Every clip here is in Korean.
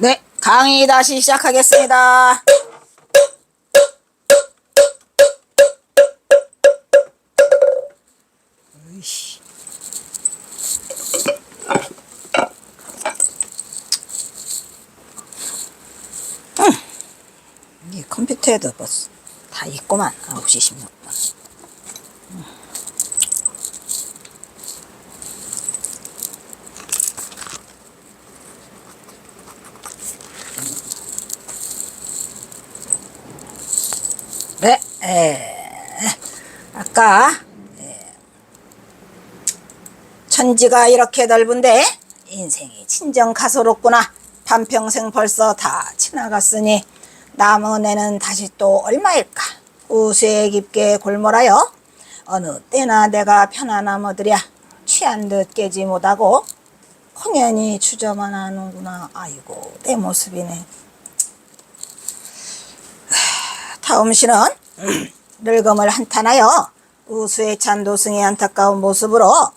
네, 강의 다시 시작하겠습니다. 으이씨. 이 컴퓨터에도 벌써 다 있구만. 9시 16분. 네, 아까 천지가 이렇게 넓은데 인생이 진정 가소롭구나. 반평생 벌써 다 지나갔으니 남은 애는 다시 또 얼마일까. 우수에 깊게 골몰하여 어느 때나 내가 편안함 얻으랴 취한 듯 깨지 못하고 공연히 주저만 하는구나. 아이고 내 모습이네. 다음 시는 늙음을 한탄하여 우수에 찬 도승의 안타까운 모습으로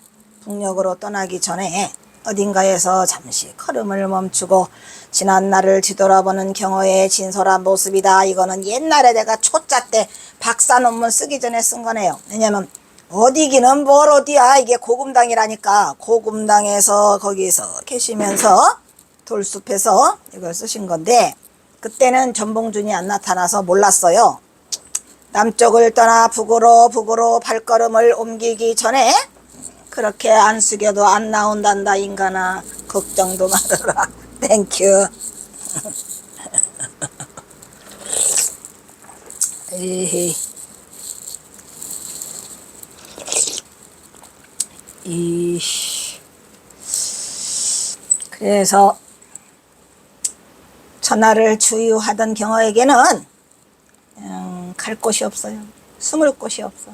북녘으로 떠나기 전에 어딘가에서 잠시 걸음을 멈추고 지난 날을 뒤돌아보는 경호의 진솔한 모습이다. 이거는 옛날에 내가 초짜 때 박사 논문 쓰기 전에 쓴 거네요. 왜냐면 어디기는 뭘 어디야. 이게 고금당이라니까. 고금당에서 거기서 계시면서 돌숲에서 이걸 쓰신 건데 그때는 전봉준이 안 나타나서 몰랐어요. 남쪽을 떠나 북으로 발걸음을 옮기기 전에 그렇게 안 숙여도 안 나온단다 인간아. 걱정도 말아라. 땡큐. 에헤이. 그래서 천하를 주유하던 경호에게는 갈 곳이 없어요. 숨을 곳이 없어.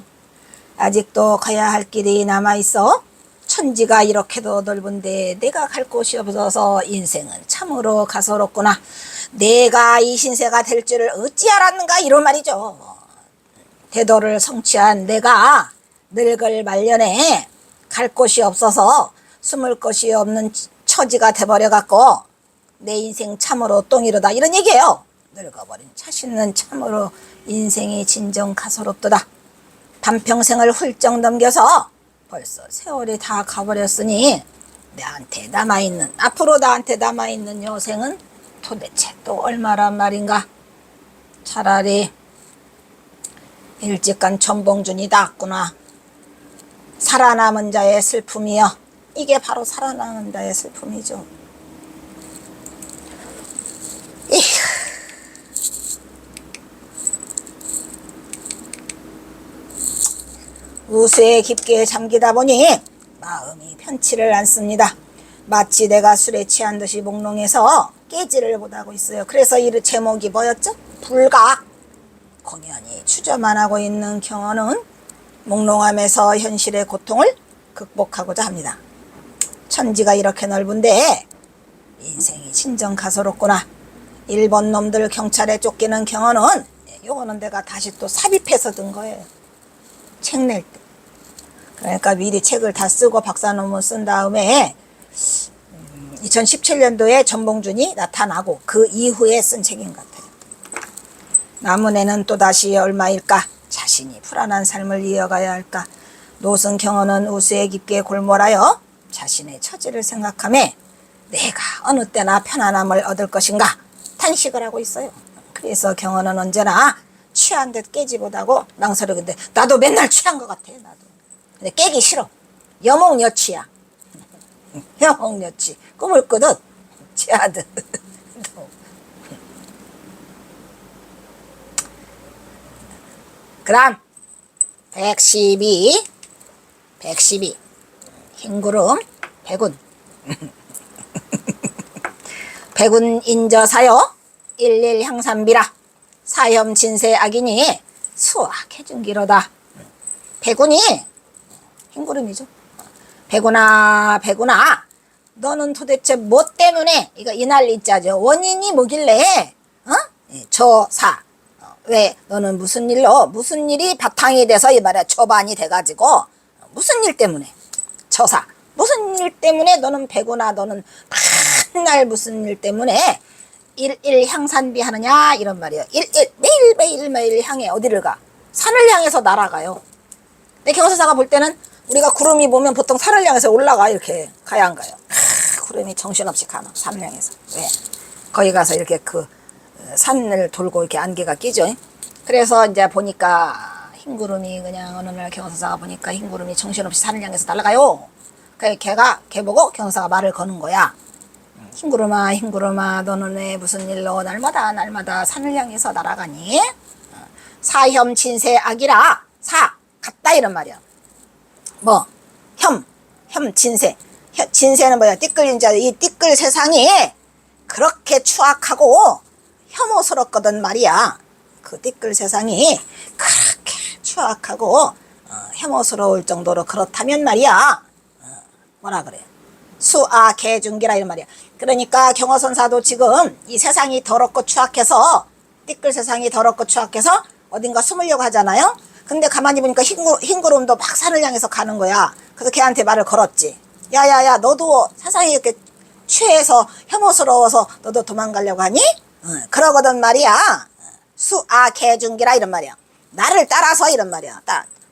아직도 가야 할 길이 남아있어. 천지가 이렇게도 넓은데 내가 갈 곳이 없어서 인생은 참으로 가소롭구나. 내가 이 신세가 될 줄을 어찌 알았는가 이런 말이죠. 대도를 성취한 내가 늙을 말년에 갈 곳이 없어서 숨을 곳이 없는 처지가 돼버려갖고 내 인생 참으로 똥이로다 이런 얘기예요. 늙어버린 자신은 참으로 인생이 진정 가소롭도다. 반평생을 훌쩍 넘겨서 벌써 세월이 다 가버렸으니 내한테 남아있는 앞으로 나한테 남아있는 여생은 도대체 또 얼마란 말인가. 차라리 일찍 간 전봉준이 낫구나. 살아남은 자의 슬픔이여. 이게 바로 살아남은 자의 슬픔이죠. 우수에 깊게 잠기다 보니 마음이 편치를 않습니다. 마치 내가 술에 취한 듯이 몽롱해서 깨지를 못하고 있어요. 그래서 이 제목이 뭐였죠? 불각. 공연히 추저만 하고 있는 경호는 몽롱함에서 현실의 고통을 극복하고자 합니다. 천지가 이렇게 넓은데 인생이 진정 가소롭구나. 일본 놈들 경찰에 쫓기는 경호는 요거는 내가 다시 또 삽입해서 든 거예요. 책 낼 때. 그러니까 미리 책을 다 쓰고 박사 논문 쓴 다음에 2017년도에 전봉준이 나타나고 그 이후에 쓴 책인 것 같아요. 남은 애는 또다시 얼마일까? 자신이 불안한 삶을 이어가야 할까? 노승 경호는 우수에 깊게 골몰하여 자신의 처지를 생각하며 내가 어느 때나 편안함을 얻을 것인가 탄식을 하고 있어요. 그래서 경호는 언제나 취한 듯 깨지 못하고 망설이는데 나도 맨날 취한 것 같아. 나도. 근데 깨기 싫어. 여몽여취야. 여몽여취. 꿈을 꾸듯 취하듯. 그럼 112 흰구름 백운 백운 인저사요 11 향산비라 사염 진세 악인이 수확해준 기로다. 백운이 흰구름이죠. 백운아 너는 도대체 뭐 때문에 이거 이날리자죠. 원인이 뭐길래 저사 왜 너는 무슨 일이 바탕이 돼서 이 말이야 초반이 돼가지고 무슨 일 때문에 저사 무슨 일 때문에 너는 백운아 너는 맨날 무슨 일 때문에 일일 향산비 하느냐 이런 말이에요. 일일 매일매일 향해. 어디를 가? 산을 향해서 날아가요. 근데 경서사가 볼 때는 우리가 구름이 보면 보통 산을 향해서 올라가. 이렇게 가야 안 가요? 구름이 정신없이 가는 산을 향해서. 왜? 거기 가서 이렇게 그 산을 돌고 이렇게 안개가 끼죠. 그래서 이제 보니까 흰 구름이 그냥 어느 날 경서사가 보니까 흰 구름이 정신없이 산을 향해서 날아가요. 그래 걔 보고 경서사가 말을 거는 거야. 흰구름아 흰구름아 너는 왜 무슨 일로 날마다 산을 향해서 날아가니? 사혐 진세 악이라. 사 같다 이런 말이야. 뭐 혐 진세. 진세는 뭐야? 띠끌린 자. 이 띠끌 세상이 그렇게 추악하고 혐오스럽거든 말이야. 그 띠끌 세상이 그렇게 추악하고 혐오스러울 정도로 그렇다면 말이야. 뭐라 그래? 수아 개중기라 이런 말이야. 그러니까 경어선사도 지금 이 세상이 더럽고 추악해서 띠끌 세상이 더럽고 추악해서 어딘가 숨으려고 하잖아요. 근데 가만히 보니까 흰구름도 막 산을 향해서 가는 거야. 그래서 걔한테 말을 걸었지. 야야야 너도 세상이 이렇게 취해서 혐오스러워서 너도 도망가려고 하니? 그러거든 말이야. 수아 개중기라 이런 말이야. 나를 따라서 이런 말이야.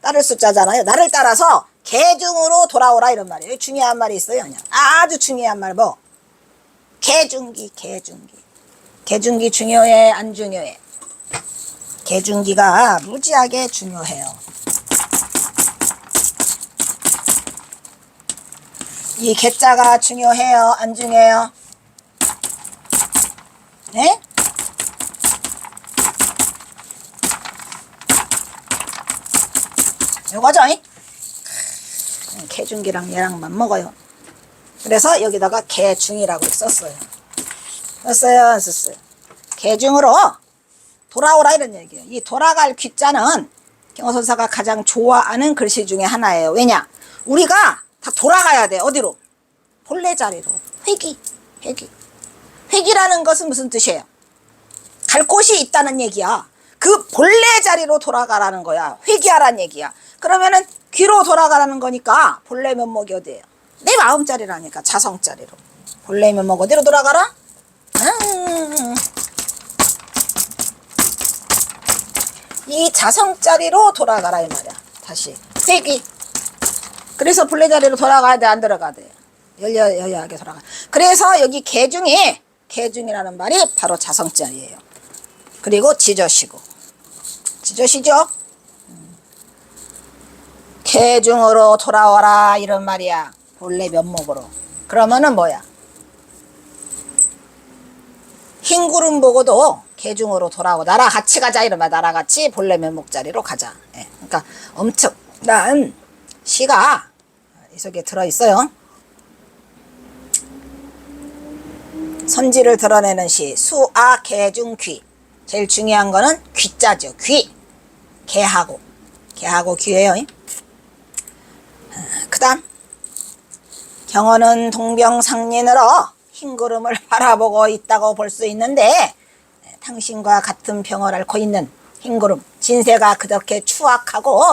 따를 숫자잖아요. 나를 따라서 개중으로 돌아오라 이런 말이에요. 중요한 말이 있어요. 그냥. 아주 중요한 말 뭐? 개중기. 개중기 중요해 안 중요해? 개중기가 무지하게 중요해요. 이 개자가 중요해요 안 중요해요? 네? 요거죠? 개중기랑 얘랑 맞먹어요. 그래서 여기다가 개중이라고 썼어요. 썼어요 안 썼어요? 개중으로 돌아오라 이런 얘기예요. 이 돌아갈 귀자는 경어선사가 가장 좋아하는 글씨 중에 하나예요. 왜냐? 우리가 다 돌아가야 돼. 어디로? 본래 자리로. 회귀라는 것은 무슨 뜻이에요? 갈 곳이 있다는 얘기야. 그 본래 자리로 돌아가라는 거야. 회귀하라는 얘기야. 그러면은 귀로 돌아가라는 거니까 본래 면목이 어디예요? 내 마음자리라니까. 자성자리로. 본래 면목 어디로 돌아가라? 이 자성자리로 돌아가라 이 말이야. 다시 회귀. 그래서 본래 자리로 돌아가야 돼 안 돌아가야 돼? 여야하게 돌아가. 그래서 여기 개중이라는 말이 바로 자성자리예요. 그리고 지저시고. 지저시죠? 개중으로 돌아와라 이런 말이야. 본래 면목으로. 그러면은 뭐야? 흰구름 보고도 개중으로 돌아오고 나랑 같이 가자 이런 말. 나랑 같이 본래 면목 자리로 가자. 예. 그러니까 엄청난 시가 이 속에 들어있어요. 선지를 드러내는 시 수아 개중 귀. 제일 중요한 거는 귀자죠. 귀. 개하고 귀예요. 그 다음 경어는 동병상련으로 흰구름을 바라보고 있다고 볼 수 있는데 당신과 같은 병을 앓고 있는 흰구름 진세가 그렇게 추악하고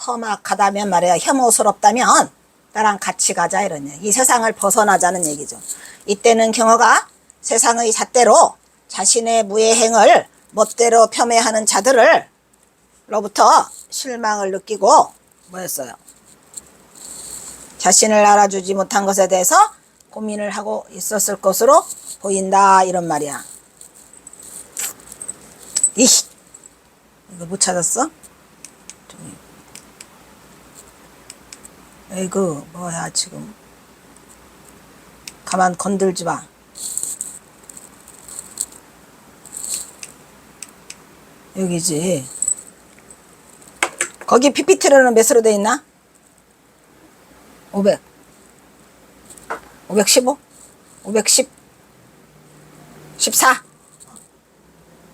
험악하다면 말이야. 혐오스럽다면 나랑 같이 가자 이런 얘기. 이 세상을 벗어나자는 얘기죠. 이때는 경어가 세상의 잣대로 자신의 무예행을 멋대로 폄훼하는 자들을 로부터 실망을 느끼고 뭐였어요? 자신을 알아주지 못한 것에 대해서 고민을 하고 있었을 것으로 보인다 이런 말이야. 이거 못 찾았어? 에이그 뭐야 지금 가만 건들지 마. 여기지. 거기 PPT로는 몇으로 돼 있나? 500 515 510 14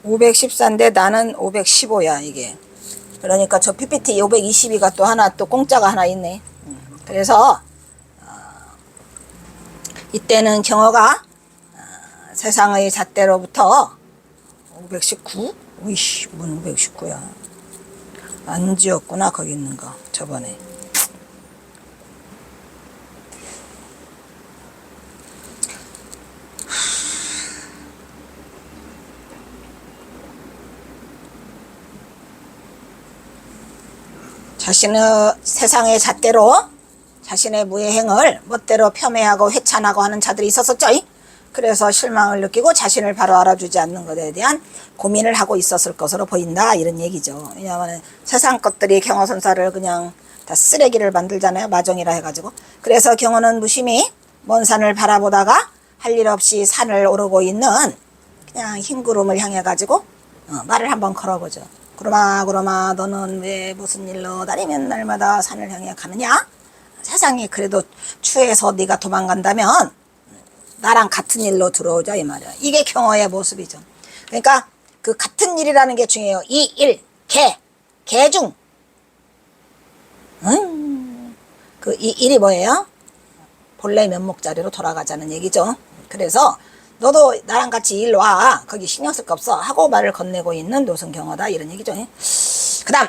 514인데 나는 515야 이게. 그러니까 저 PPT 522가 또 하나 또 공짜가 하나 있네. 그래서 이때는 경어가 세상의 잣대로부터 519? 오이씨 뭔 519야. 안 지웠구나 거기 있는 거 저번에. 자신의 세상의 잣대로 자신의 무예행을 멋대로 폄훼하고 회찬하고 하는 자들이 있었었죠. 그래서 실망을 느끼고 자신을 바로 알아주지 않는 것에 대한 고민을 하고 있었을 것으로 보인다, 이런 얘기죠. 왜냐하면 세상 것들이 경허선사를 그냥 다 쓰레기를 만들잖아요. 마종이라 해가지고. 그래서 경허는 무심히 먼 산을 바라보다가 할 일 없이 산을 오르고 있는 그냥 흰 구름을 향해 가지고 말을 한번 걸어보죠. 구름아 구름아, 너는 왜 무슨 일로 다니면 날마다 산을 향해 가느냐? 세상에 그래도 추해서 네가 도망간다면 나랑 같은 일로 들어오자, 이 말이야. 이게 경허의 모습이죠. 그러니까 그 같은 일이라는 게 중요해요. 이 일, 개중. 그 이 일이 뭐예요? 본래 면목자리로 돌아가자는 얘기죠. 그래서 너도 나랑 같이 일로 와. 거기 신경 쓸 거 없어. 하고 말을 건네고 있는 노선경허다, 이런 얘기죠. 그 다음,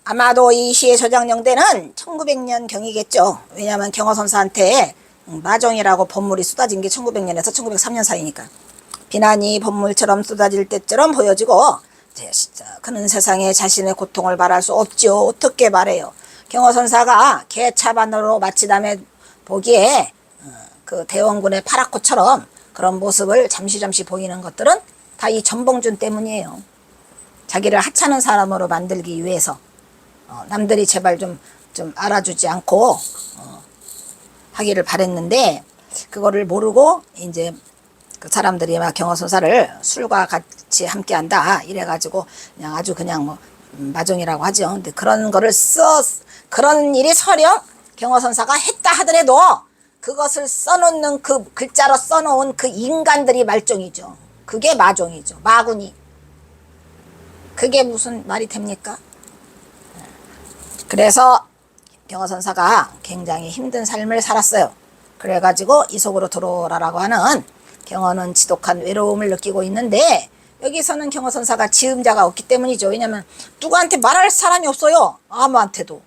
아마도 이 시의 저장령대는 1900년 경이겠죠. 왜냐하면 경허선사한테 마종이라고 법물이 쏟아진 게 1900년에서 1903년 사이니까. 비난이 법물처럼 쏟아질 때처럼 보여지고, 진짜 그는 세상에 자신의 고통을 말할 수 없죠. 어떻게 말해요? 경허선사가 개차반으로 마치다에 보기에 그 대원군의 파라코처럼 그런 모습을 잠시 보이는 것들은 다 이 전봉준 때문이에요. 자기를 하찮은 사람으로 만들기 위해서 남들이 제발 좀 알아주지 않고 하기를 바랬는데, 그거를 모르고 이제 그 사람들이 막 경허선사를 술과 같이 함께한다 이래가지고 그냥 아주 그냥 뭐 마종이라고 하죠. 근데 그런 거를 그런 일이 설령 경허선사가 했다 하더라도 그것을 써놓는, 그 글자로 써놓은 그 인간들이 말종이죠. 그게 마종이죠. 마군이. 그게 무슨 말이 됩니까? 그래서 경허선사가 굉장히 힘든 삶을 살았어요. 그래가지고 이속으로 들어오라라고 하는, 경허는 지독한 외로움을 느끼고 있는데, 여기서는 경허선사가 지음자가 없기 때문이죠. 왜냐면 누구한테 말할 사람이 없어요. 아무한테도.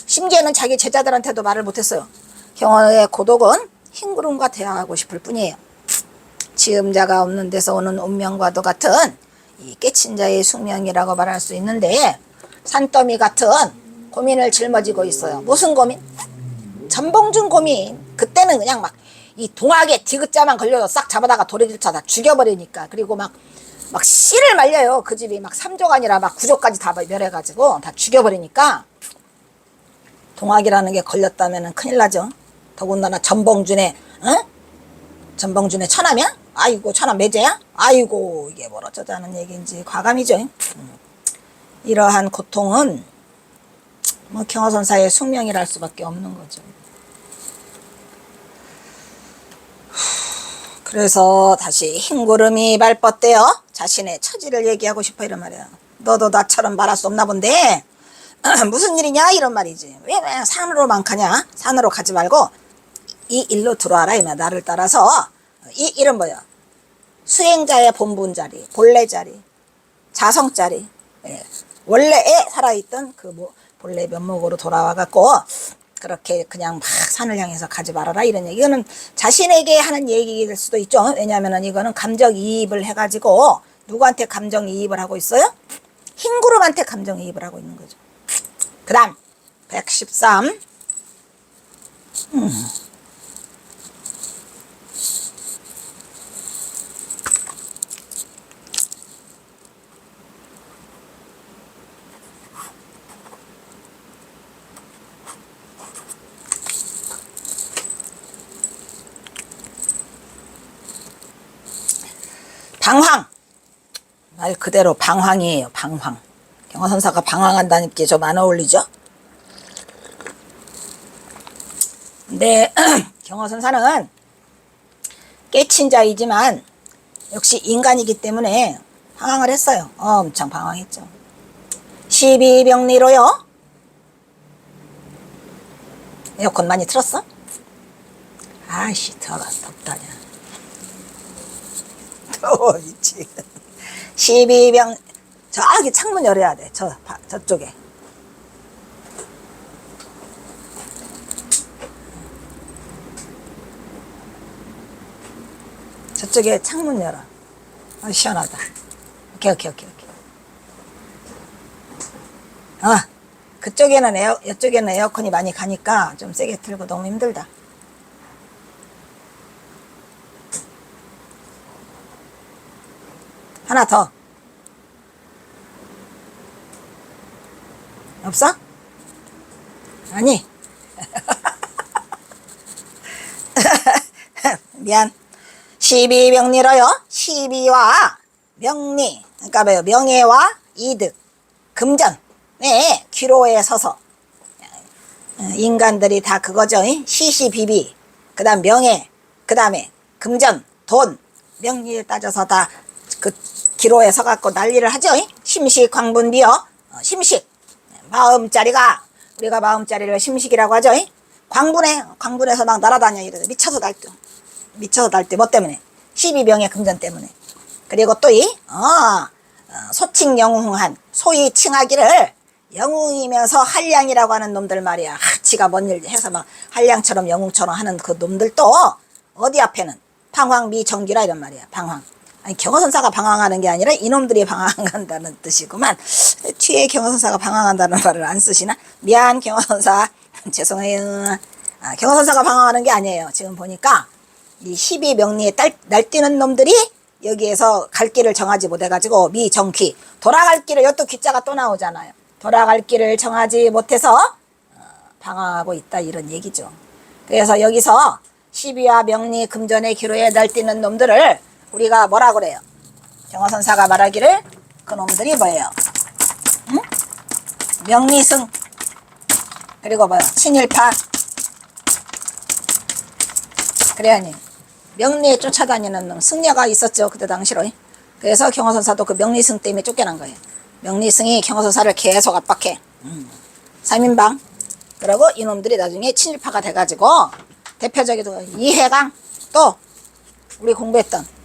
심지어는 자기 제자들한테도 말을 못했어요. 경허의 고독은 흰구름과 대화하고 싶을 뿐이에요. 지음자가 없는 데서 오는 운명과도 같은 이 깨친 자의 숙명이라고 말할 수 있는데, 산더미 같은 고민을 짊어지고 있어요. 무슨 고민? 전봉준 고민. 그때는 그냥 막 이 동학에 디귿자만 걸려서 싹 잡아다가 도리질차 다 죽여버리니까. 그리고 막 씨를 말려요. 그 집이 막 3조가 아니라 막 9조까지 다 멸해가지고 다 죽여버리니까 동학이라는 게 걸렸다면 큰일 나죠. 더군다나 전봉준의 전봉준의 처남이야? 아이고, 처남 매제야? 아이고, 이게 뭐라 저자는 얘기인지 과감이죠. 이러한 고통은 뭐 경허선사의 숙명이랄 수밖에 없는 거죠. 그래서 다시 흰구름이 말벗대어 자신의 처지를 얘기하고 싶어, 이런 말이야. 너도 나처럼 말할 수 없나 본데 무슨 일이냐, 이런 말이지. 왜 산으로만 가냐? 산으로 가지 말고 이 일로 들어와라, 이 말. 나를 따라서. 이 일은 뭐야? 수행자의 본분 자리, 본래 자리, 자성 자리, 원래에 살아있던 그 본래 면목으로 돌아와갖고 그렇게 그냥 막 산을 향해서 가지 말아라, 이런 얘기. 이거는 자신에게 하는 얘기일 수도 있죠. 왜냐하면 이거는 감정이입을 해가지고 누구한테 감정이입을 하고 있어요? 흰구름한테 감정이입을 하고 있는 거죠. 그 다음 113. 방황. 말 그대로 방황이에요. 방황. 경허선사가 방황한다는 게 좀 안 어울리죠? 근데 경허선사는 깨친 자이지만 역시 인간이기 때문에 방황을 했어요. 엄청 방황했죠. 12병리로요. 에어컨 많이 틀었어? 아이씨, 덥다냐. 더워 미치겠네. 12병, 저기 창문 열어야 돼. 저쪽에. 저쪽에 창문 열어. 시원하다. 오케이. 그쪽에는 이쪽에는 에어컨이 많이 가니까 좀 세게 틀고 너무 힘들다. 하나 더. 없어? 아니. 미안. 12명리로요. 12와 명리. 그러니까 뭐요? 명예와 이득, 금전. 네, 기로에 서서. 인간들이 다 그거죠. 시시비비. 그 다음 명예. 그 다음에 금전, 돈. 명리를 따져서 다 그 기로에 서갖고 난리를 하죠. 심식, 광분비어. 심식. 마음자리가, 우리가 마음자리를 심식이라고 하죠. 광분에서 막 날아다녀. 이러죠. 미쳐서 날뛰어. 미쳐서 날뛰어. 뭐 때문에? 12명의 금전 때문에. 그리고 또 소칭 영웅한, 소위 칭하기를 영웅이면서 한량이라고 하는 놈들 말이야. 지가 뭔 일 해서 막 한량처럼 영웅처럼 하는 그 놈들도 어디 앞에는 방황미정기라 이런 말이야. 방황. 아니, 경허선사가 방황하는 게 아니라 이놈들이 방황한다는 뜻이구만. 뒤에 경허선사가 방황한다는 말을 안 쓰시나? 미안, 경허선사. 죄송해요. 경허선사가 방황하는 게 아니에요. 지금 보니까 이 12명리에 날뛰는 놈들이 여기에서 갈 길을 정하지 못해가지고 미정기, 돌아갈 길을, 여기 또 귀자가 또 나오잖아요. 돌아갈 길을 정하지 못해서 방황하고 있다, 이런 얘기죠. 그래서 여기서 12와 명리 금전의 기로에 날뛰는 놈들을 우리가 뭐라 그래요? 경허선사가 말하기를 그 놈들이 뭐예요? 응? 명리승, 그리고 뭐요? 친일파. 그래야니 명리에 쫓아다니는 놈, 승려가 있었죠. 그때 당시로. 그래서 경허선사도 그 명리승 때문에 쫓겨난 거예요. 명리승이 경허선사를 계속 압박해. 3인방. 그러고 이놈들이 나중에 친일파가 돼가지고, 대표적으로 이해강, 또 우리 공부했던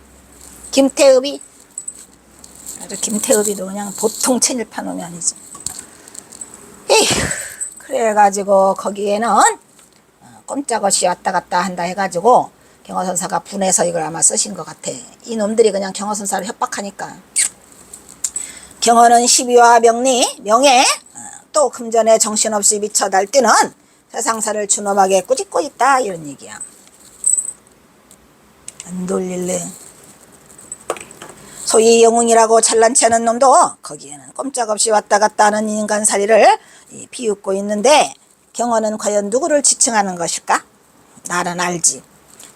김태읍이, 아주 김태읍이도 그냥 보통 친일파 놈이 아니지. 에휴, 그래가지고 거기에는 꼼짝없이 왔다 갔다 한다 해가지고 경허선사가 분해서 이걸 아마 쓰신 것 같아. 이 놈들이 그냥 경허선사를 협박하니까. 경허는 12와 명리, 명예, 또 금전에 정신없이 미쳐 날뛰는 세상사를 준엄하게 꾸짖고 있다, 이런 얘기야. 안 돌릴래. 소위 영웅이라고 잘난치 않은 놈도 거기에는 꼼짝없이 왔다 갔다 하는 인간살이를 비웃고 있는데, 경허는 과연 누구를 지칭하는 것일까? 나는 알지.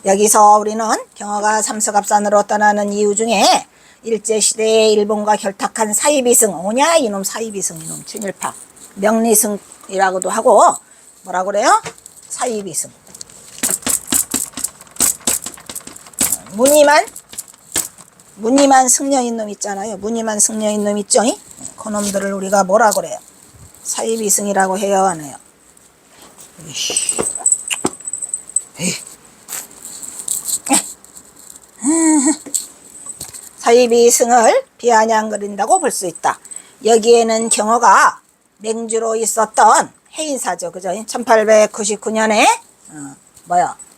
여기서 우리는 경허가 삼서갑산으로 떠나는 이유 중에 일제시대에 일본과 결탁한 사이비승, 오냐 이놈 사이비승, 이놈 친일파, 명리승이라고도 하고, 뭐라 그래요? 사이비승. 무늬만 승려인 놈 있잖아요. 무늬만 승려인 놈 있죠? 그 놈들을 우리가 뭐라 그래요? 사이비승이라고 해야 하네요. 사이비승을 비아냥거린다고 볼 수 있다. 여기에는 경허가 맹주로 있었던 해인사죠. 그죠? 1899년에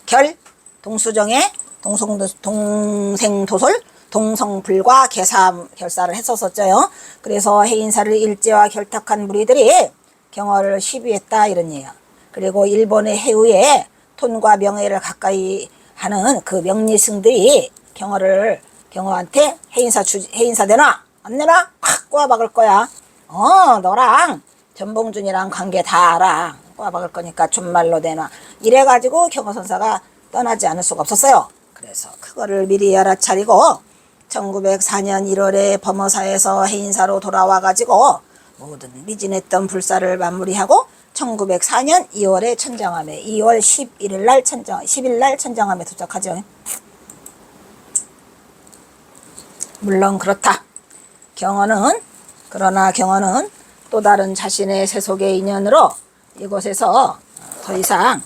결 동수정의 동생도솔 동성불과 결사를 했었었죠. 그래서 해인사를 일제와 결탁한 무리들이 경허를 시비했다, 이런 얘기야. 그리고 일본의 해우에 톤과 명예를 가까이 하는 그 명리승들이 경허한테 해인사 내놔, 안 내놔? 확 꼬아박을 거야. 너랑 전봉준이랑 관계 다 알아. 꼬아박을 거니까 준말로 내놔. 이래가지고 경허선사가 떠나지 않을 수가 없었어요. 그래서 그거를 미리 알아차리고 1904년 1월에 범어사에서 해인사로 돌아와가지고 모든 미진했던 불사를 마무리하고 1904년 2월에 천정함에, 2월 10일 날 천정함에 도착하죠. 물론 그렇다. 그러나 경허는 또 다른 자신의 세속의 인연으로 이곳에서 더 이상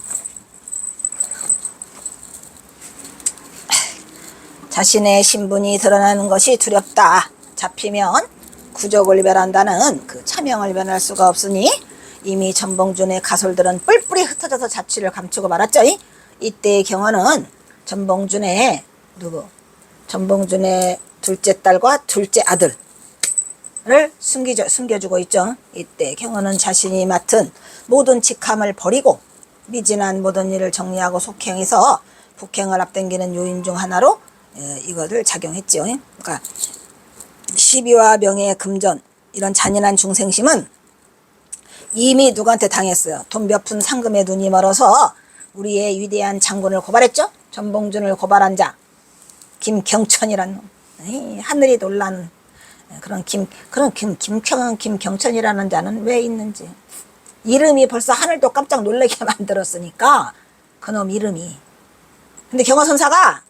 자신의 신분이 드러나는 것이 두렵다. 잡히면 구족을 멸한다는 그 차명을 면할 수가 없으니 이미 전봉준의 가솔들은 뿔뿔이 흩어져서 자취를 감추고 말았죠. 이때의 경허는 전봉준의 둘째 딸과 둘째 아들, 숨겨주고 있죠. 이때 경호는 자신이 맡은 모든 직함을 버리고 미진한 모든 일을 정리하고 속행해서 북행을 앞당기는 요인 중 하나로 이것을 작용했죠. 그러니까 시비와 명예, 금전 이런 잔인한 중생심은 이미 누구한테 당했어요. 돈 몇 푼 상금에 눈이 멀어서 우리의 위대한 장군을 고발했죠. 전봉준을 고발한 자 김경천이라는 놈. 하늘이 놀란 그런 김경천이라는 자는 왜 있는지. 이름이 벌써 하늘도 깜짝 놀라게 만들었으니까 그놈 이름이. 근데 경화선사가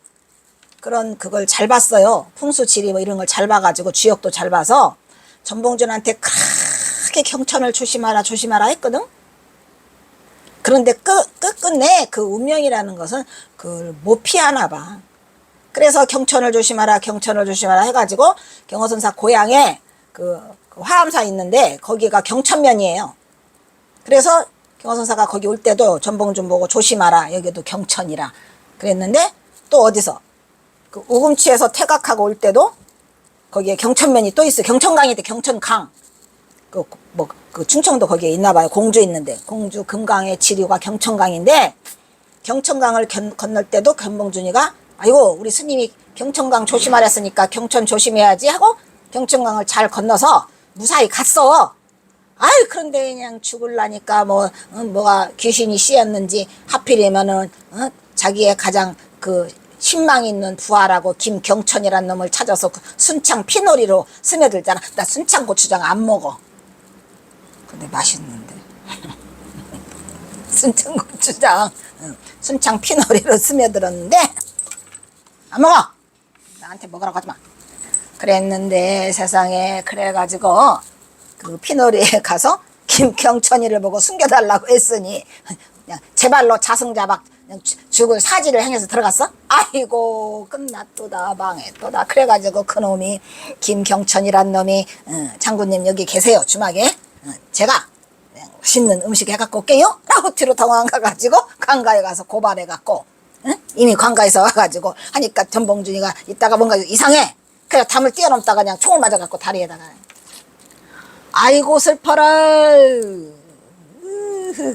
그걸 잘 봤어요. 풍수지리 뭐 이런 걸 잘 봐가지고 주역도 잘 봐서 전봉준한테 크게 경천을 조심하라 했거든. 그런데 끝끝내 그 운명이라는 것은 그걸 못 피하나 봐. 그래서 경천을 조심하라 해가지고 경호선사 고향에 그 화암사 있는데 거기가 경천면이에요. 그래서 경호선사가 거기 올 때도 전봉준 보고 조심하라, 여기도 경천이라 그랬는데, 또 어디서 그 우금치에서 퇴각하고 올 때도 거기에 경천면이 또 있어요. 경천강이 돼. 경천강. 그 충청도 거기에 있나 봐요. 공주 있는데, 공주 금강의 지류가 경천강인데, 경천강을 건널 때도 전봉준이가 아이고 우리 스님이 경천강 조심하랬으니까 경천 조심해야지 하고 경천강을 잘 건너서 무사히 갔어. 아이 그런데 그냥 죽을라니까 뭐가 귀신이 씌었는지 하필이면은 자기의 가장 그 신망 있는 부하라고 김경천이란 놈을 찾아서 그 순창 피놀이로 스며들잖아. 나 순창 고추장 안 먹어. 근데 맛있는데. 순창 고추장, 순창 피놀이로 스며들었는데 안 먹어. 나한테 먹으라고 하지 마. 그랬는데 세상에 그래가지고 그 피놀이에 가서 김경천이를 보고 숨겨달라고 했으니 그냥 제 발로 자승자박 죽을 사지를 행해서 들어갔어? 아이고 끝났도다 망했도다. 그래가지고 그놈이 김경천이란 놈이 장군님 여기 계세요 주막에 제가 맛있는 음식 해갖고 올게요 라고 뒤로 도망가가지고 관가에 가서 고발해갖고 이미 관가에서 와가지고 하니까 전봉준이가 이따가 뭔가 이상해. 그래서 담을 뛰어넘다가 그냥 총을 맞아갖고 다리에다가. 아이고 슬퍼라.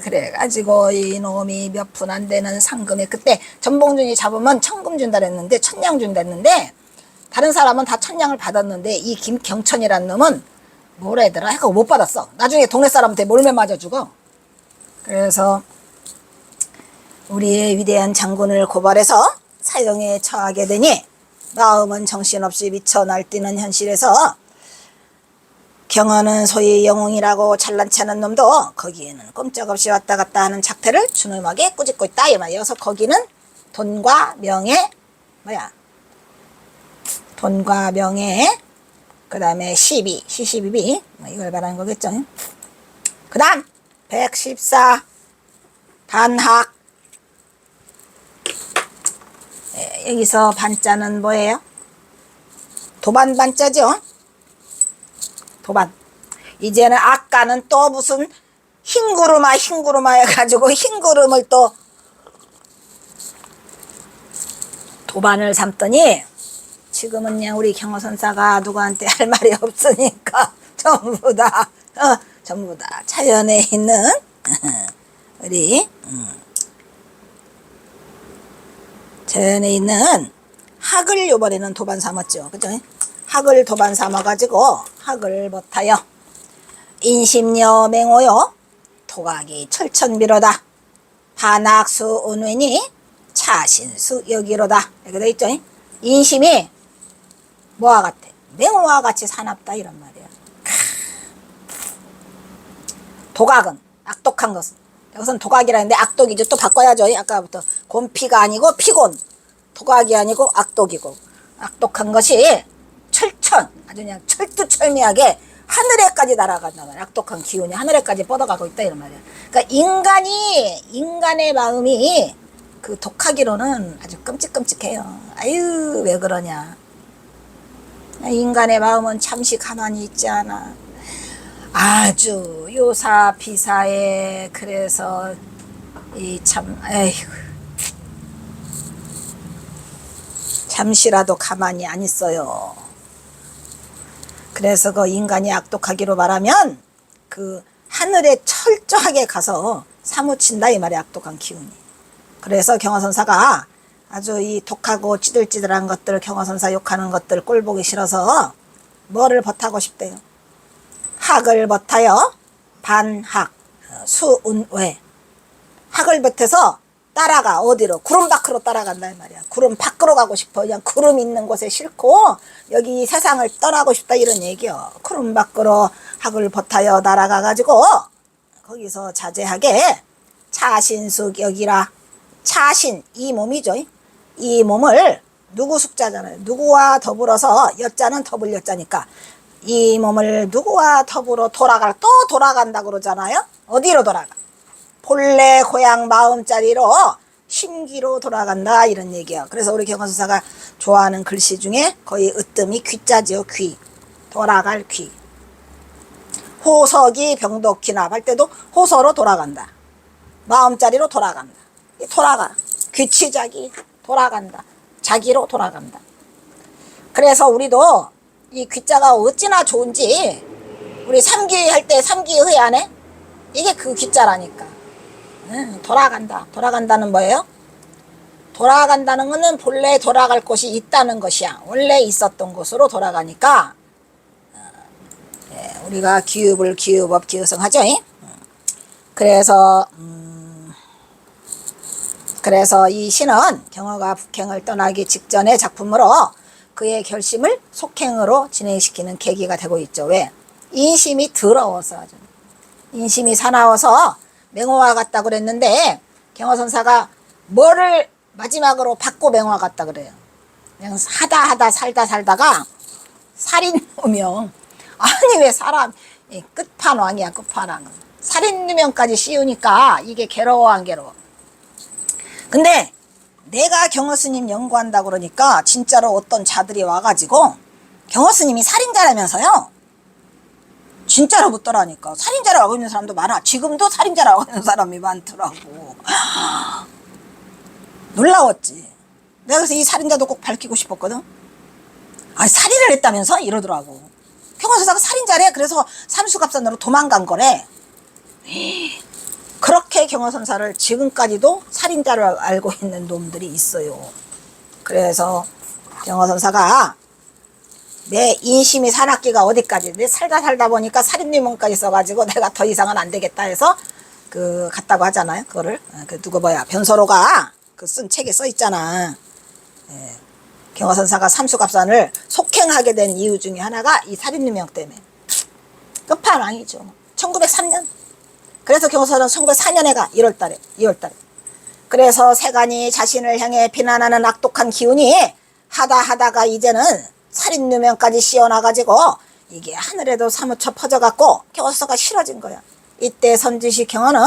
그래가지고 이놈이 몇 푼 안 되는 상금에 그때 전봉준이 잡으면 1000금 준다 그랬는데 1000냥 준다 했는데 다른 사람은 다 1000냥을 받았는데 이 김경천이란 놈은 뭐라 해더라 해갖고 못 받았어. 나중에 동네 사람한테 몰매 맞아 죽어. 그래서 우리의 위대한 장군을 고발해서 사형에 처하게 되니 마음은 정신없이 미쳐 날뛰는 현실에서 경호는 소위 영웅이라고 잘난치 않은 놈도 거기에는 꼼짝없이 왔다 갔다 하는 작태를 준엄하게 꾸짖고 있다 이 말이어서 거기는 돈과 명예 돈과 명예 그 다음에 시시비비 이걸 말하는 거겠죠. 그 다음 114 반학. 여기서 반자는 뭐예요? 도반 반자죠. 도반. 이제는 아까는 또 무슨 흰구르마 해가지고 흰구름을 또 도반을 삼더니 지금은 그냥 우리 경호선사가 누구한테 할 말이 없으니까 전부 다 자연에 있는 우리 자연에 있는 학을 요번에는 도반 삼았죠. 그죠? 학을 도반 삼아가지고 학을 못하여 인심여 맹호요 토각이 철천미로다 반학수 은웬이 차신수 여기로다 이렇게 돼 있죠. 인심이 뭐와 같아? 맹호와 같이 사납다 이런 말이야. 도각은 악독한 것은 여기서는 도각이라는데 악독이죠. 또 바꿔야죠. 아까부터 곤피가 아니고 피곤. 도각이 아니고 악독이고 악독한 것이 철천 아주 그냥 철두철미하게 하늘에까지 날아간다 말이야. 악독한 기운이 하늘에까지 뻗어가고 있다 이런 말이야. 그러니까 인간의 마음이 그 독하기로는 아주 끔찍끔찍해요. 아유 왜 그러냐. 인간의 마음은 잠시 가만히 있지 않아. 아주 요사비사에 그래서 이 참 에휴 잠시라도 가만히 안 있어요. 그래서 그 인간이 악독하기로 말하면 그 하늘에 철저하게 가서 사무친다 이 말이야, 악독한 기운이. 그래서 경화선사가 아주 이 독하고 찌들찌들한 것들, 경화선사 욕하는 것들 꼴보기 싫어서 뭐를 버타고 싶대요? 학을 버타요. 반학, 수운외. 학을 버텨서 따라가. 어디로? 구름 밖으로 따라간다 이 말이야. 구름 밖으로 가고 싶어. 그냥 구름 있는 곳에 싫고 여기 세상을 떠나고 싶다 이런 얘기요. 구름 밖으로 학을 버타여 날아가 가지고 거기서 자제하게 차신숙 여기라. 차신 이 몸이죠. 이 몸을 누구 숙자잖아요. 누구와 더불어서 여자는 더불 여자니까 이 몸을 누구와 더불어 돌아갈 또 돌아간다 그러잖아요. 어디로 돌아가? 본래 고향 마음자리로 심기로 돌아간다 이런 얘기야. 그래서 우리 경화선사가 좋아하는 글씨 중에 거의 으뜸이 귀자지요. 귀. 돌아갈 귀. 호석이 병독기납 할 때도 호서로 돌아간다. 마음자리로 돌아간다. 돌아가. 귀치자기 돌아간다. 자기로 돌아간다. 그래서 우리도 이 귀자가 어찌나 좋은지 우리 삼기 할 때 삼기의 안에 이게 그 귀자라니까. 돌아간다. 돌아간다는 뭐예요? 돌아간다는 것은 본래 돌아갈 곳이 있다는 것이야. 원래 있었던 곳으로 돌아가니까 우리가 기읍을 기읍업 기읍성하죠. 그래서 이 시는 경화가 북행을 떠나기 직전의 작품으로 그의 결심을 속행으로 진행시키는 계기가 되고 있죠. 왜? 인심이 더러워서 아주. 인심이 사나워서 맹호와 같다 그랬는데 경화선사가 뭐를 마지막으로 받고 맹호와 같다 그래요. 그냥 하다 살다가 살인누명. 아니 왜 사람 끝판왕이야. 끝판왕은 살인누명까지 씌우니까 이게 괴로워 안 괴로워. 근데 내가 경허스님 연구한다 그러니까 진짜로 어떤 자들이 와가지고 경허스님이 살인자라면서요. 진짜로 묻더라니까. 살인자라고 알고 있는 사람도 많아. 지금도 살인자라고 하는 사람이 많더라고. 놀라웠지. 내가 그래서 이 살인자도 꼭 밝히고 싶었거든. 아, 살인을 했다면서? 이러더라고. 경화선사가 살인자래. 그래서 삼수갑산으로 도망간 거래. 그렇게 경화선사를 지금까지도 살인자로 알고 있는 놈들이 있어요. 그래서 경화선사가 내 인심이 사납기가 어디까지, 내 살다 보니까 살인유명까지 써가지고 내가 더 이상은 안 되겠다 해서 갔다고 하잖아요. 그거를 누구 뭐야 변서로가 그 쓴 책에 써 있잖아. 경화선사가 삼수갑산을 속행하게 된 이유 중에 하나가 이 살인유명 때문에. 끝판왕이죠. 1903년. 그래서 경화선사는 1904년에 가 2월달에. 그래서 세간이 자신을 향해 비난하는 악독한 기운이 하다가 이제는 살인누명까지 씌워놔가지고 이게 하늘에도 사무쳐 퍼져갖고 경화선사가 싫어진 거야. 이때 선지식 경화는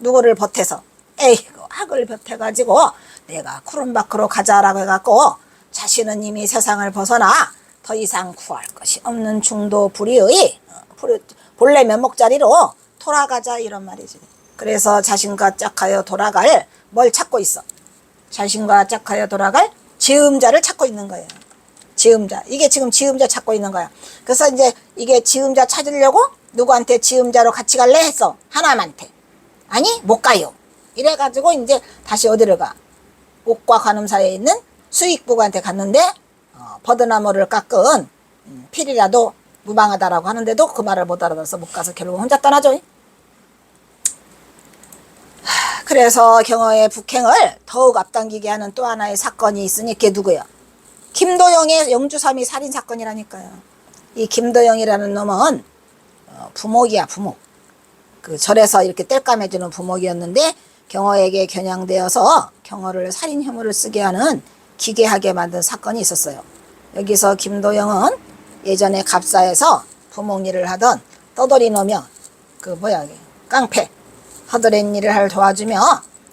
누구를 보태서 에이구 학을 보태가지고 내가 구름 밖으로 가자라고 해갖고 자신은 이미 세상을 벗어나 더 이상 구할 것이 없는 중도 불의의 본래 면목자리로 돌아가자 이런 말이지. 그래서 자신과 짝하여 돌아갈 뭘 찾고 있어? 자신과 짝하여 돌아갈 지음자를 찾고 있는 거예요. 지음자. 이게 지금 지음자 찾고 있는 거야. 그래서 이제 이게 지음자 찾으려고 누구한테 지음자로 같이 갈래 했어. 하나님한테. 아니 못 가요. 이래가지고 이제 다시 어디를 가? 옥과 관음 사이에 있는 수익부가한테 갔는데 버드나무를 깎은 필이라도 무방하다라고 하는데도 그 말을 못 알아들어서 못 가서 결국 혼자 떠나죠. 그래서 경허의 북행을 더욱 앞당기게 하는 또 하나의 사건이 있으니 그게 누구야? 김도영의 영주삼이 살인사건이라니까요. 이 김도영이라는 놈은 부목이야. 부목. 그 절에서 이렇게 땔감해주는 부목이었는데 경허에게 겨냥되어서 경허를 살인 혐의를 쓰게 하는 기괴하게 만든 사건이 있었어요. 여기서 김도영은 예전에 갑사에서 부목 일을 하던 떠돌이 놈이야. 깡패 허드렛 일을 할 도와주며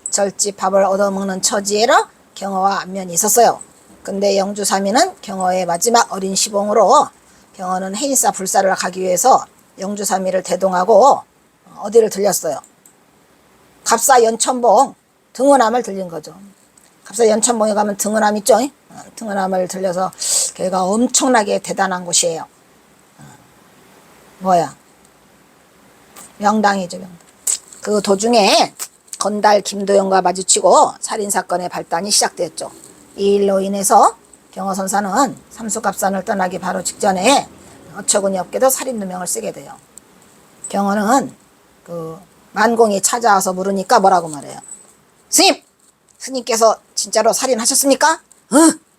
절집 밥을 얻어먹는 처지에라 경허와 안면이 있었어요. 근데 영주삼이는 경허의 마지막 어린 시봉으로 경허는 해인사 불사를 가기 위해서 영주삼이를 대동하고 어디를 들렸어요? 갑사 연천봉 등은암을 들린 거죠. 갑사 연천봉에 가면 등은암 있죠? 등은암을 들려서 걔가 엄청나게 대단한 곳이에요. 뭐야? 명당이죠, 명당. 그 도중에 건달 김도영과 마주치고 살인사건의 발단이 시작되었죠. 이 일로 인해서 경허선사는 삼수갑산을 떠나기 바로 직전에 어처구니 없게도 살인 누명을 쓰게 돼요. 경허는 그 만공이 찾아와서 물으니까 뭐라고 말해요? 스님! 스님께서 진짜로 살인하셨습니까?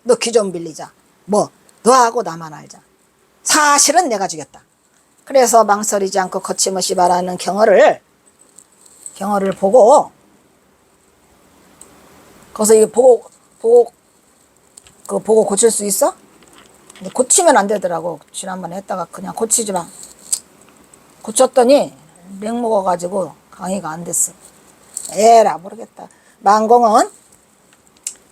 너 귀 좀 빌리자. 뭐 너하고 나만 알자. 사실은 내가 죽였다. 그래서 망설이지 않고 거침없이 말하는 경허를 보고, 거기서 이게 보고 고칠 수 있어? 근데 고치면 안 되더라고. 지난번에 했다가 그냥 고치지 마. 고쳤더니 렉 먹어가지고 강의가 안 됐어. 에라 모르겠다. 만공은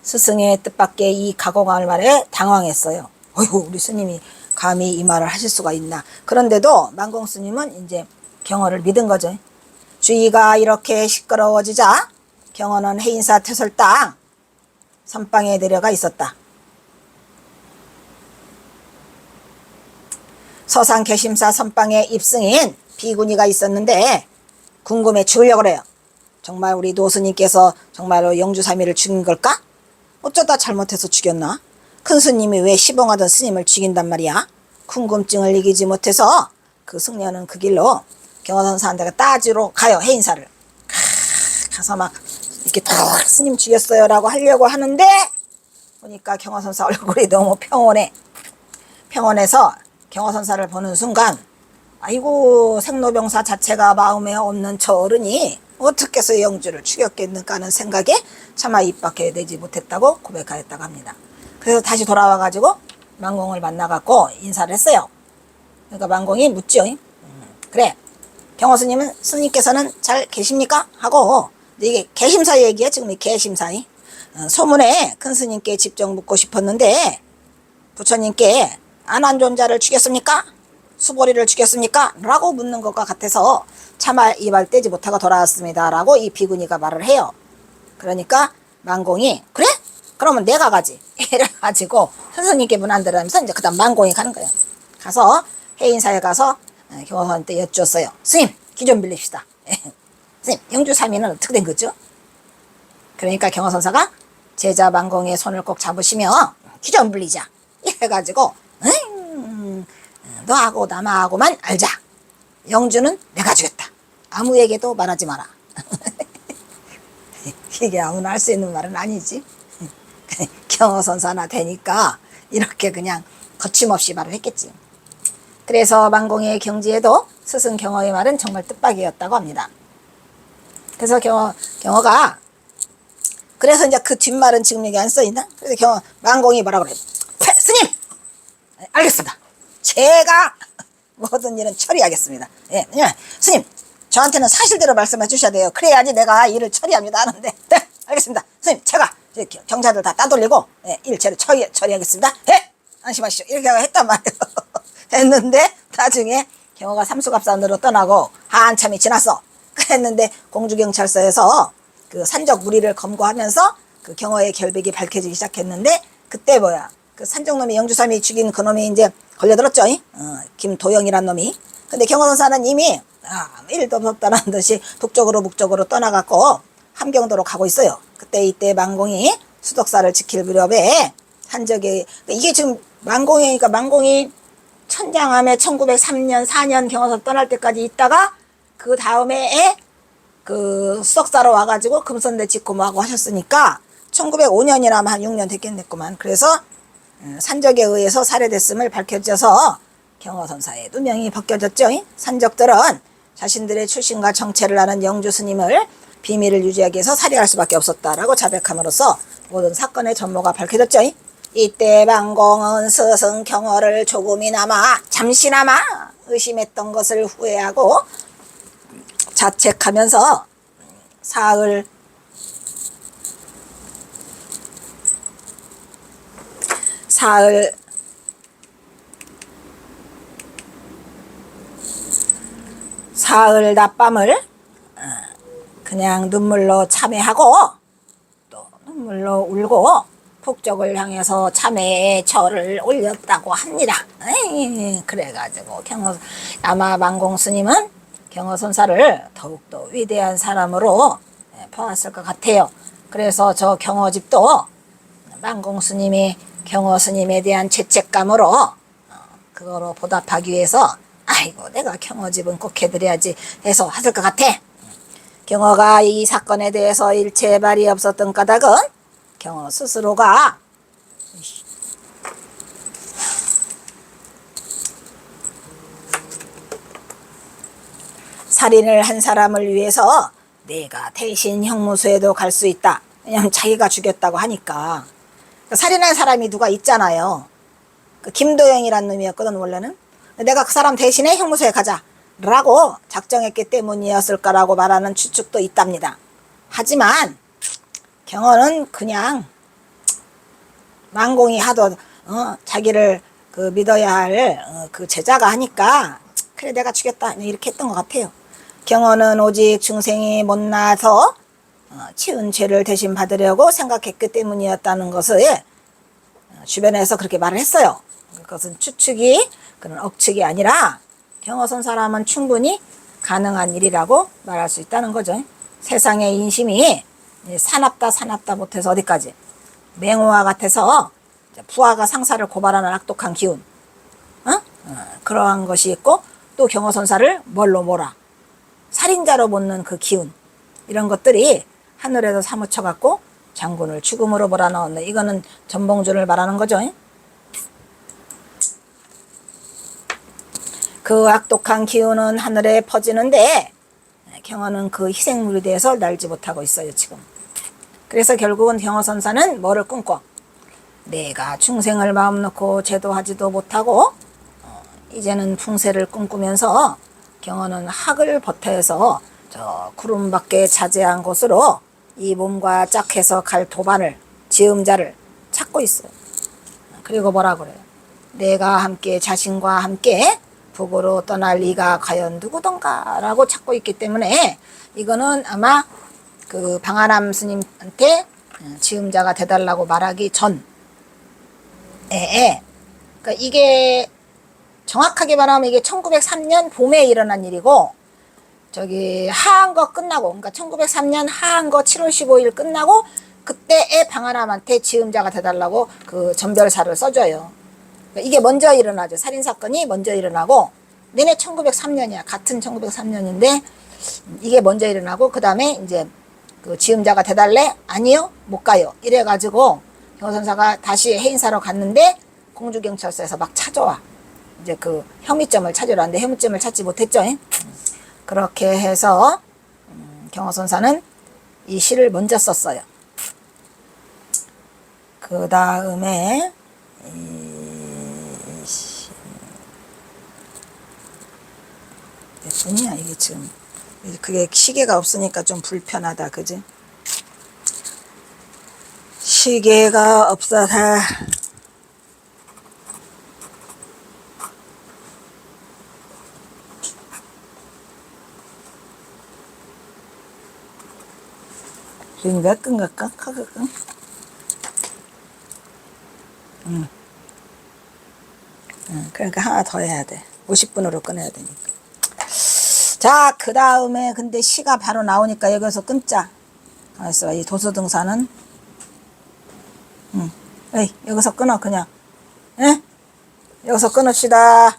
스승의 뜻밖의 이 각오할 말에 당황했어요. 어이구, 우리 스님이 감히 이 말을 하실 수가 있나. 그런데도 만공 스님은 이제 경허를 믿은 거죠. 주위가 이렇게 시끄러워지자 경허는 해인사 퇴솔당 선방에 내려가 있었다. 서상 개심사 선방에 입승인 비구니가 있었는데 궁금해 죽으려고 그래요. 정말 우리 노스님께서 정말로 영주사미를 죽인 걸까? 어쩌다 잘못해서 죽였나? 큰 스님이 왜 시봉하던 스님을 죽인단 말이야? 궁금증을 이기지 못해서 그 승려는 그 길로 경허선사한테 따지러 가요. 해인사를 가서 막 이렇게 탁 스님 죽였어요 라고 하려고 하는데 보니까 경허선사 얼굴이 너무 평온해서 경허선사를 보는 순간 아이고, 생로병사 자체가 마음에 없는 저 어른이 어떻게 해서 영주를 죽였겠는가 하는 생각에 차마 입 밖에 내지 못했다고 고백하였다고 합니다. 그래서 다시 돌아와가지고 만공을 만나갖고 인사를 했어요. 그러니까 만공이 묻죠. 그래, 경허 스님은 스님께서는 잘 계십니까? 하고, 이게 개심사 얘기야. 지금 이 개심사이. 소문에 큰 스님께 직접 묻고 싶었는데 부처님께 안한존자를 죽였습니까? 수보리를 죽였습니까? 라고 묻는 것과 같아서 차마 입을 떼지 못하고 돌아왔습니다. 라고 이 비구니가 말을 해요. 그러니까 만공이 그래? 그러면 내가 가지. 이래가지고 스승님께 문 안 들으면서 이제 그 다음 만공이 가는 거예요. 가서 해인사에 가서 경허한테 여쭈었어요. 스님, 기 좀 빌립시다. 스님, 영주사미는 어떻게 된 거죠? 그러니까 경허선사가 제자 만공의 손을 꼭 잡으시며 기 좀 빌리자. 이래가지고 너하고 남하고만 알자. 영주는 내가 주겠다. 아무에게도 말하지 마라. 이게 아무나 할 수 있는 말은 아니지. 경허선사나 되니까 이렇게 그냥 거침없이 말을 했겠지. 그래서 만공의 경지에도 스승 경허의 말은 정말 뜻밖이었다고 합니다. 그래서 경허가 그래서 이제 그 뒷말은 지금 여기 안 써있나? 그래서 만공이 뭐라 그래요? 스님! 알겠습니다. 제가 모든 일은 처리하겠습니다. 예, 스님, 저한테는 사실대로 말씀해 주셔야 돼요. 그래야지 내가 일을 처리합니다 하는데, 네, 알겠습니다. 스님, 제가 경자들 다 따돌리고 일체를 처리하겠습니다. 예, 안심하시죠. 이렇게 했단 말이에요. 했는데 나중에 경허가 삼수갑산으로 떠나고 한참이 지났어. 그랬는데 공주경찰서에서 그 산적 무리를 검거하면서 그 경허의 결백이 밝혀지기 시작했는데 그때 뭐야? 그 산적놈이 영주삼이 죽인 그놈이 이제 걸려들었죠. 김도영이란 놈이. 근데 경허선사는 이미 일도 없었다는 듯이 북쪽으로 떠나갖고 함경도로 가고 있어요. 이때 만공이 수덕사를 지킬 무렵에 산적이 이게 지금 만공이니까 만공이 천장암에 1903년 4년 경허선 떠날 때까지 있다가 그 다음에 그 수덕사로 와가지고 금선대 짓고 뭐하고 하셨으니까 1905년이나 한 6년 됐겠구만. 그래서 산적에 의해서 살해됐음을 밝혀져서 경허선사의 누명이 벗겨졌죠. 산적들은 자신들의 출신과 정체를 아는 영주 스님을 비밀을 유지하기 위해서 살해할 수밖에 없었다라고 자백함으로써 모든 사건의 전모가 밝혀졌죠. 이때 만공은 스승 경허를 잠시나마 의심했던 것을 후회하고 자책하면서 사흘 낮밤을 그냥 눈물로 참회하고 또 눈물로 울고 북쪽을 향해서 참회의 절을 올렸다고 합니다. 에이, 그래가지고 아마 만공 스님은 경허선사를 더욱더 위대한 사람으로 보았을 것 같아요. 그래서 저 경허집도 만공 스님이 경허 스님에 대한 죄책감으로 그거로 보답하기 위해서 아이고 내가 경허집은 꼭 해드려야지 해서 하실 것 같아. 경허가 이 사건에 대해서 일체 말이 없었던 까닭은 경허 스스로가 살인을 한 사람을 위해서 내가 대신 형무소에도 갈 수 있다. 왜냐면 자기가 죽였다고 하니까. 살인한 사람이 누가 있잖아요. 그 김도영이란 놈이었거든 원래는. 내가 그 사람 대신에 형무소에 가자 라고 작정했기 때문이었을 거라고 말하는 추측도 있답니다. 하지만 경허는 그냥 만공이 하도 자기를 그 믿어야 할 그 제자가 하니까 그래 내가 죽였다 이렇게 했던 것 같아요. 경허는 오직 중생이 못나서 치은 죄를 대신 받으려고 생각했기 때문이었다는 것을 주변에서 그렇게 말을 했어요. 그것은 추측이 그런 억측이 아니라 경허선 사람은 충분히 가능한 일이라고 말할 수 있다는 거죠. 세상의 인심이 사납다 못해서 어디까지 맹호와 같아서 부하가 상사를 고발하는 악독한 기운 그러한 것이 있고 또 경허선사를 뭘로 몰아 살인자로 못는 그 기운 이런 것들이 하늘에서 사무쳐 갖고 장군을 죽음으로 몰아넣었네. 이거는 전봉준을 말하는 거죠. 그 악독한 기운은 하늘에 퍼지는데 경허는 그 희생물에 대해서 날지 못하고 있어요 지금. 그래서 결국은 경허선사는 뭐를 꿈꿔? 내가 중생을 마음 놓고 제도하지도 못하고 이제는 풍세를 꿈꾸면서 경허는 학을 버텨서 저 구름 밖에 자제한 곳으로 이 몸과 짝해서 갈 도반을 지음자를 찾고 있어요. 그리고 뭐라 그래요? 내가 함께 자신과 함께 북으로 떠날 이가 과연 누구던가 라고 찾고 있기 때문에 이거는 아마 그 방아람 스님한테 지음자가 돼달라고 말하기 전에 그러니까 이게 정확하게 말하면 이게 1903년 봄에 일어난 일이고 저기 하한거 끝나고 그러니까 1903년 하한거 7월 15일 끝나고 그때에 방아람한테 지음자가 돼달라고 그 전별사를 써줘요. 그러니까 이게 먼저 일어나죠. 살인사건이 먼저 일어나고 내내 1903년이야. 같은 1903년인데 이게 먼저 일어나고 그 다음에 이제 그 지음자가 돼달래? 아니요 못 가요. 이래가지고 경허선사가 다시 해인사로 갔는데 공주경찰서에서 막 찾아와. 이제 그 혐의점을 찾으러 왔는데 혐의점을 찾지 못했죠. 그렇게 해서 경허선사는 이 시를 먼저 썼어요. 그 다음에 몇 분이야 이게 지금. 그게 시계가 없으니까 좀 불편하다 그지? 시계가 없어서 지금 몇 끈 갈까? 그러니까 하나 더 해야 돼. 50분으로 끊어야 되니까. 자, 그 다음에 근데 시가 바로 나오니까 여기서 끊자. 알았어. 이 도서등산은 에이, 여기서 끊어 그냥. 에? 여기서 끊읍시다.